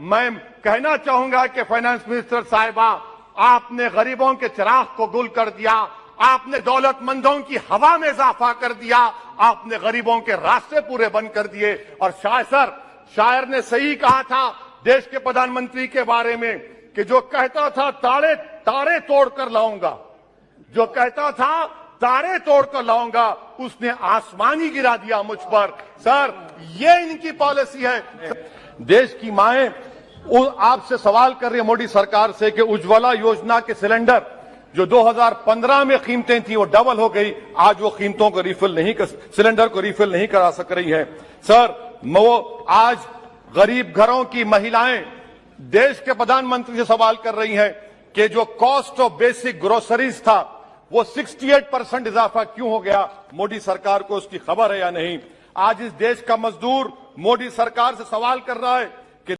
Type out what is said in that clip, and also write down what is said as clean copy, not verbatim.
मैं कहना चाहूंगा कि फाइनेंस मिनिस्टर साहिबा, आपने गरीबों के चिराग को गुल कर दिया, आपने दौलतमंदों की हवा में इजाफा कर दिया, आपने गरीबों के रास्ते पूरे बंद कर दिए। और शायर ने सही कहा था देश के प्रधानमंत्री के बारे में कि जो कहता था तारे तोड़कर लाऊंगा, जो कहता था तारे तोड़कर लाऊंगा, उसने आसमान ही गिरा दिया मुझ पर। सर, ये इनकी पॉलिसी है। देश की माएं आपसे सवाल कर रही है मोदी सरकार से कि उज्ज्वला योजना के सिलेंडर जो 2015 में कीमतें थी वो डबल हो गई, आज वो कीमतों को सिलेंडर को रिफिल नहीं करा सक रही है। सर, वो आज गरीब घरों की महिलाएं देश के प्रधानमंत्री से सवाल कर रही हैं कि जो कॉस्ट ऑफ बेसिक ग्रोसरीज था वो 68% इजाफा क्यों हो गया, मोदी सरकार को उसकी खबर है या नहीं। आज इस देश का मजदूर मोदी सरकार से सवाल कर रहा है